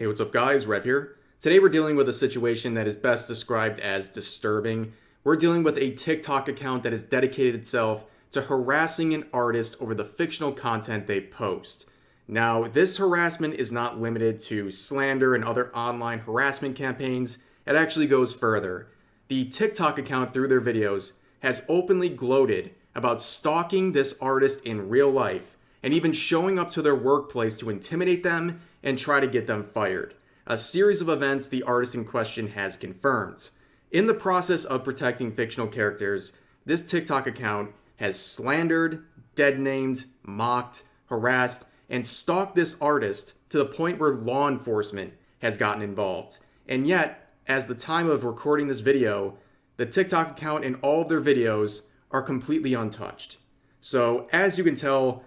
Hey, what's up guys? Rev here. Today we're dealing with a situation that is best described as disturbing. We're dealing with a TikTok account that has dedicated itself to harassing an artist over the fictional content they post. Now, this harassment is not limited to slander and other online harassment campaigns. It actually goes further. The TikTok account, through their videos, has openly gloated about stalking this artist in real life and even showing up to their workplace to intimidate them and try to get them fired. A series of events the artist in question has confirmed. In the process of protecting fictional characters, this TikTok account has slandered, dead-named, mocked, harassed, and stalked this artist to the point where law enforcement has gotten involved. And yet, as the time of recording this video, the TikTok account and all of their videos are completely untouched. So, as you can tell,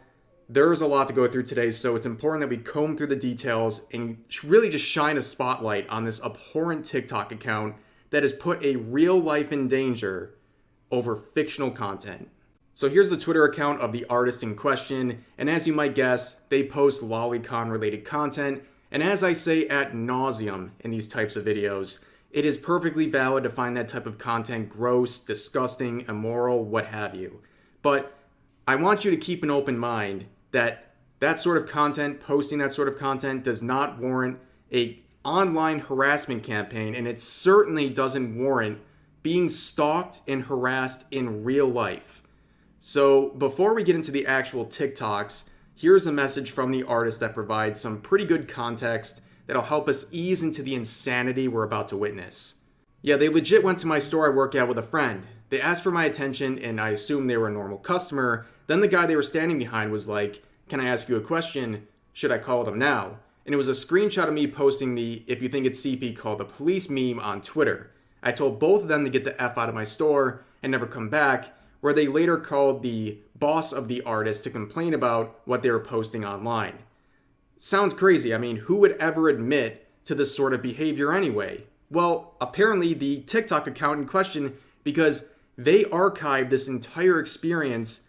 there's a lot to go through today, so it's important that we comb through the details and really just shine a spotlight on this abhorrent TikTok account that has put a real life in danger over fictional content. So here's the Twitter account of the artist in question, and as you might guess, they post lolicon related content, and as I say ad nauseum in these types of videos, it is perfectly valid to find that type of content gross, disgusting, immoral, what have you. But I want you to keep an open mind that sort of content, posting that sort of content, does not warrant a online harassment campaign, and it certainly doesn't warrant being stalked and harassed in real life. So before we get into the actual TikToks, here's a message from the artist that provides some pretty good context that'll help us ease into the insanity we're about to witness. Yeah, they legit went to my store I work at with a friend. They asked for my attention, and I assumed they were a normal customer. Then the guy they were standing behind was like, "Can I ask you a question? Should I call them now?" And it was a screenshot of me posting the "If you think it's CP, call the police" meme on Twitter. I told both of them to get the F out of my store and never come back, where they later called the boss of the artist to complain about what they were posting online. Sounds crazy. I mean, who would ever admit to this sort of behavior anyway? Well, apparently the TikTok account in question, because they archived this entire experience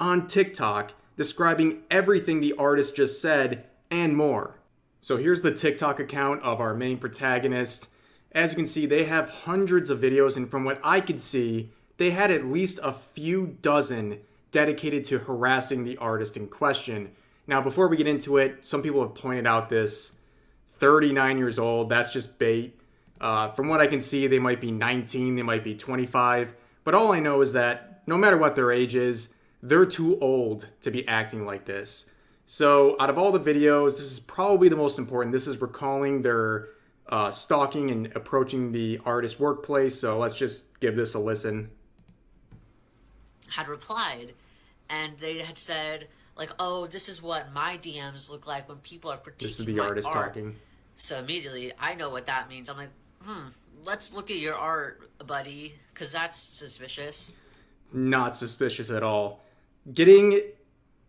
on TikTok, describing everything the artist just said and more. So here's the TikTok account of our main protagonist. As you can see, they have hundreds of videos, and from what I could see, they had at least a few dozen dedicated to harassing the artist in question. Now, before we get into it, some people have pointed out this 39 years old, that's just bait. From what I can see, they might be 19, they might be 25, but all I know is that no matter what their age is, they're too old to be acting like this. So out of all the videos, this is probably the most important. This is recalling their stalking and approaching the artist's workplace. So let's just give this a listen. Had replied, and they had said, like, "Oh, this is what my DMs look like when people are critiquing This is the my artist art." talking. So immediately, I know what that means. I'm like, let's look at your art, buddy, because that's suspicious. Not suspicious at all. Getting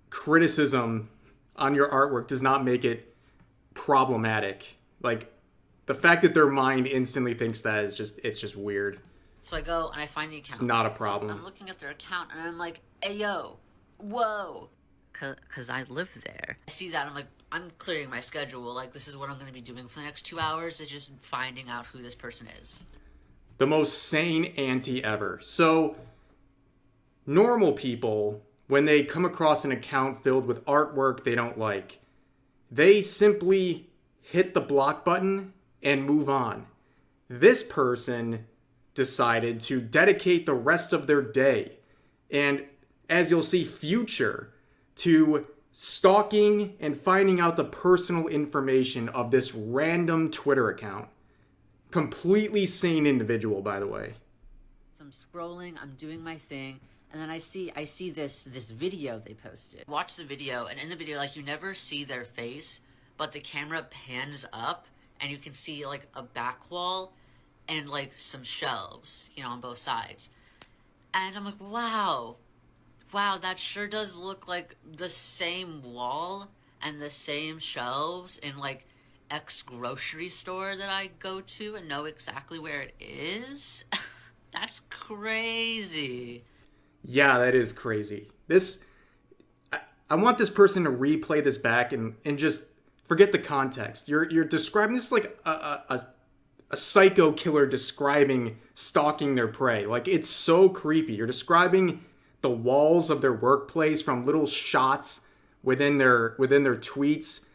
criticism on your artwork does not make it problematic. Like, the fact that their mind instantly thinks that is it's just weird. So I go and I find the account. It's not a problem. So I'm looking at their account and I'm like, "Hey, yo, whoa." Because I live there. I see that, I'm like, I'm clearing my schedule. Like, this is what I'm going to be doing for the next 2 hours, is just finding out who this person is. The most sane anti ever. So, normal people, when they come across an account filled with artwork they don't like, they simply hit the block button and move on. This person decided to dedicate the rest of their day, and as you'll see, future, to stalking and finding out the personal information of this random Twitter account. Completely sane individual, by the way. So I'm scrolling, I'm doing my thing, and then I see this video they posted. Watch the video, and in the video, like, you never see their face, but the camera pans up, and you can see, like, a back wall and, like, some shelves, on both sides. And I'm like, wow, that sure does look like the same wall and the same shelves in, like, X grocery store that I go to and know exactly where it is. That's crazy. Yeah, that is crazy. I want this person to replay this back and just forget the context. You're describing this is like a psycho killer describing stalking their prey. Like, it's so creepy. You're describing the walls of their workplace from little shots within their tweets.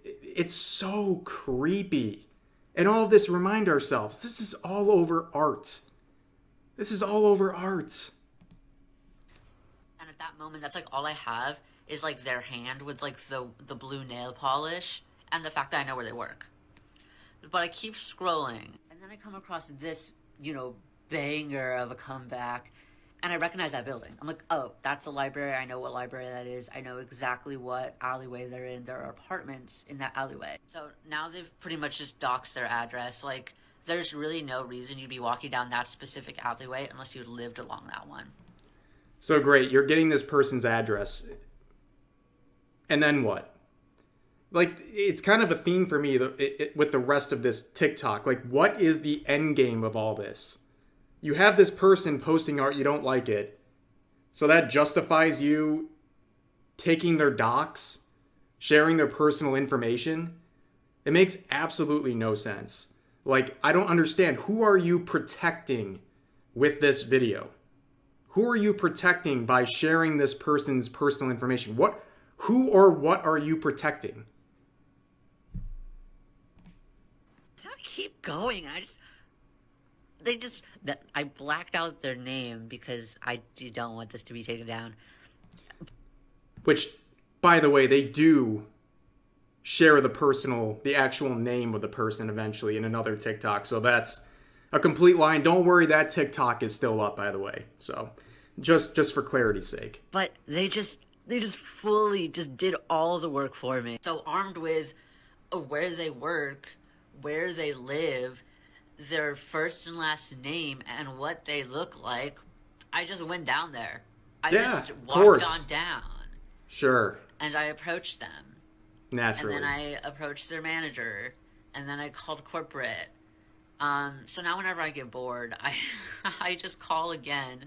It's so creepy. And all of this, remind ourselves, this is all over art. This is all over art. And at that moment, that's like all I have is like their hand with like the blue nail polish and the fact that I know where they work. But I keep scrolling, and then I come across this, banger of a comeback, and I recognize that building. I'm like, oh, that's a library. I know what library that is. I know exactly what alleyway they're in. There are apartments in that alleyway. So now they've pretty much just doxed their address. Like, there's really no reason you'd be walking down that specific alleyway unless you lived along that one. So great, you're getting this person's address. And then what? Like, it's kind of a theme for me with the rest of this TikTok. Like, what is the end game of all this? You have this person posting art, you don't like it. So that justifies you taking their docs, sharing their personal information? It makes absolutely no sense. Like, I don't understand. Who are you protecting with this video? Who are you protecting by sharing this person's personal information? Who or what are you protecting? Keep going. I blacked out their name because I don't want this to be taken down. Which, by the way, they do share the actual name of the person eventually in another TikTok. So that's a complete line. Don't worry, that TikTok is still up, by the way. So just for clarity's sake. But they just fully just did all the work for me. So armed with where they work, where they live, their first and last name, and what they look like, I just went down there. I just walked on down. Sure. And I approached them. Naturally. And then I approached their manager, and then I called corporate. So now whenever I get bored, I just call again.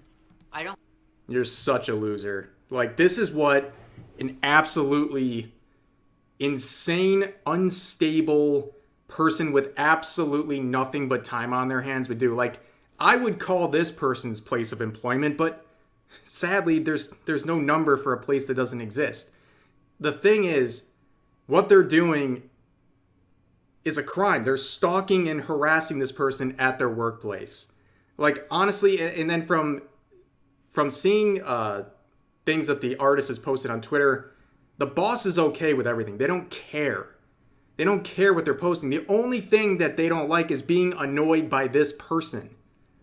You're such a loser. Like, this is what an absolutely insane, unstable person with absolutely nothing but time on their hands would do. Like, I would call this person's place of employment, but sadly, there's no number for a place that doesn't exist. The thing is, what they're doing is a crime. They're stalking and harassing this person at their workplace. Like, honestly, and then from seeing things that the artist has posted on Twitter, the boss is okay with everything. They don't care. They don't care what they're posting. The only thing that they don't like is being annoyed by this person.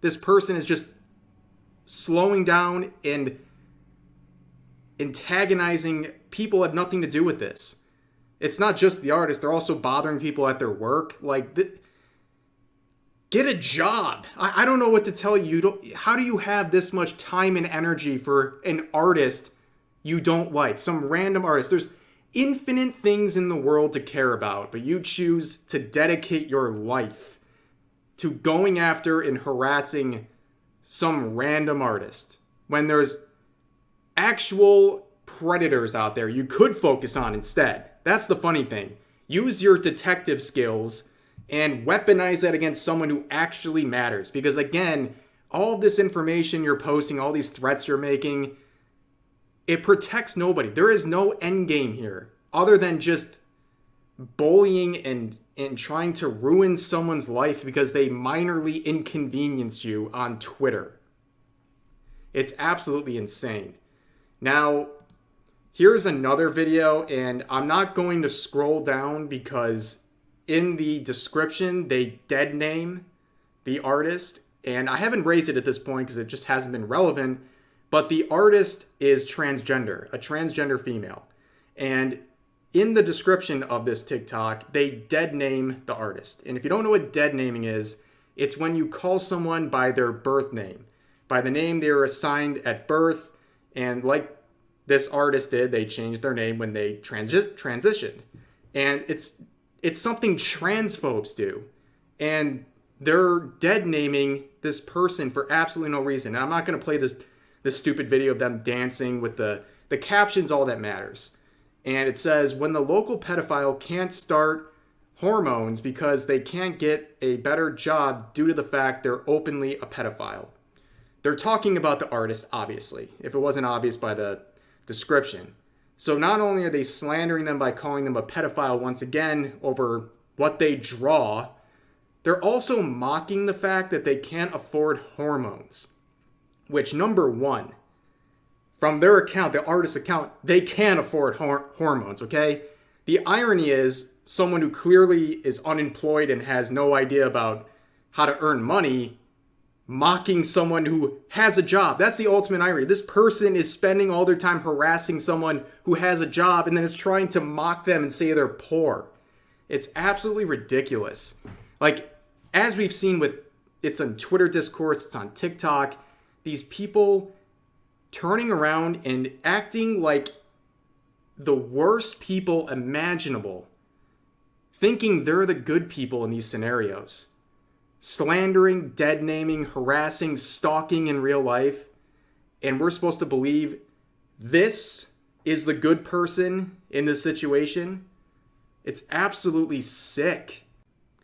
This person is just slowing down and antagonizing people who have nothing to do with this. It's not just the artist. They're also bothering people at their work. Like, get a job. I don't know what to tell you. How do you have this much time and energy for an artist you don't like? Some random artist. There's infinite things in the world to care about, but you choose to dedicate your life to going after and harassing some random artist when there's actual predators out there you could focus on instead. That's the funny thing. Use your detective skills and weaponize that against someone who actually matters. Because again, all of this information you're posting, all these threats you're making, it protects nobody. There is no end game here other than just bullying and trying to ruin someone's life because they minorly inconvenienced you on Twitter. It's absolutely insane. Now, here's another video, and I'm not going to scroll down because in the description, they dead name the artist, and I haven't raised it at this point because it just hasn't been relevant, but the artist is transgender, a transgender female. And in the description of this TikTok, they dead name the artist. And if you don't know what dead naming is, it's when you call someone by their birth name, by the name they were assigned at birth, and like this artist did, they changed their name when they transitioned. And it's something transphobes do. And they're dead naming this person for absolutely no reason. And I'm not going to play this stupid video of them dancing with the captions, all that matters. And it says, when the local pedophile can't start hormones because they can't get a better job due to the fact they're openly a pedophile. They're talking about the artist, obviously, if it wasn't obvious by the description. So not only are they slandering them by calling them a pedophile once again over what they draw, they're also mocking the fact that they can't afford hormones. Which, number one, from their account, the artist's account, they can afford hormones, okay? The irony is someone who clearly is unemployed and has no idea about how to earn money mocking someone who has a job. That's the ultimate irony. This person is spending all their time harassing someone who has a job and then is trying to mock them and say they're poor. It's absolutely ridiculous. Like, as we've seen with, it's on Twitter discourse, it's on TikTok, these people turning around and acting like the worst people imaginable, thinking they're the good people in these scenarios. Slandering, dead naming, harassing, stalking in real life. And we're supposed to believe this is the good person in this situation. It's absolutely sick.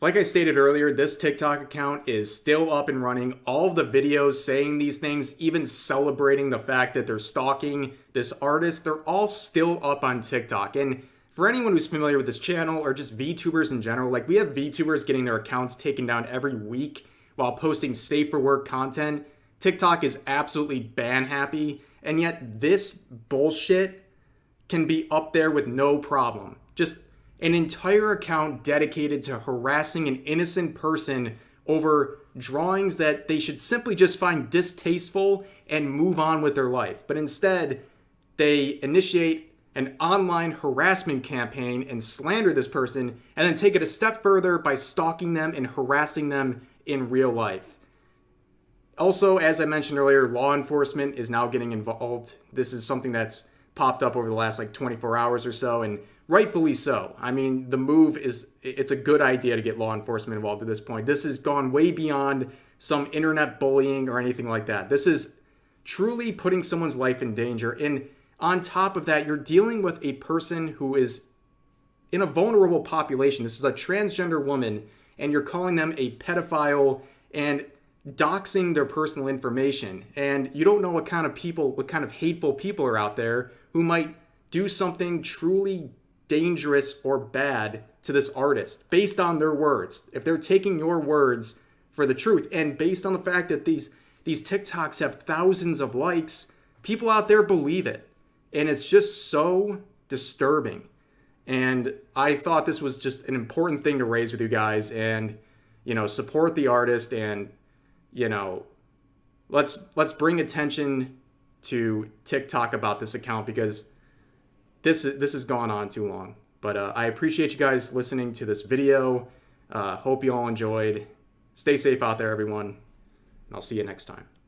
Like I stated earlier, this TikTok account is still up and running. All of the videos saying these things, even celebrating the fact that they're stalking this artist, they're all still up on TikTok. And for anyone who's familiar with this channel or just VTubers in general, like we have VTubers getting their accounts taken down every week while posting safe for work content. TikTok is absolutely ban happy, and yet this bullshit can be up there with no problem. Just an entire account dedicated to harassing an innocent person over drawings that they should simply just find distasteful and move on with their life. But instead, they initiate an online harassment campaign and slander this person, and then take it a step further by stalking them and harassing them in real life. Also, as I mentioned earlier, law enforcement is now getting involved. This is something that's popped up over the last 24 hours or so, and rightfully so. I mean, the move is, it's a good idea to get law enforcement involved at this point. This has gone way beyond some internet bullying or anything like that. This is truly putting someone's life in danger. And on top of that, you're dealing with a person who is in a vulnerable population. This is a transgender woman, and you're calling them a pedophile and doxing their personal information. And you don't know what kind of people, what kind of hateful people are out there who might do something truly dangerous or bad to this artist based on their words. If they're taking your words for the truth, and based on the fact that these TikToks have thousands of likes, people out there believe it. And it's just so disturbing. And I thought this was just an important thing to raise with you guys, and, support the artist, and, let's bring attention to TikTok about this account, because this has gone on too long. But I appreciate you guys listening to this video. Hope you all enjoyed. Stay safe out there, everyone. And I'll see you next time.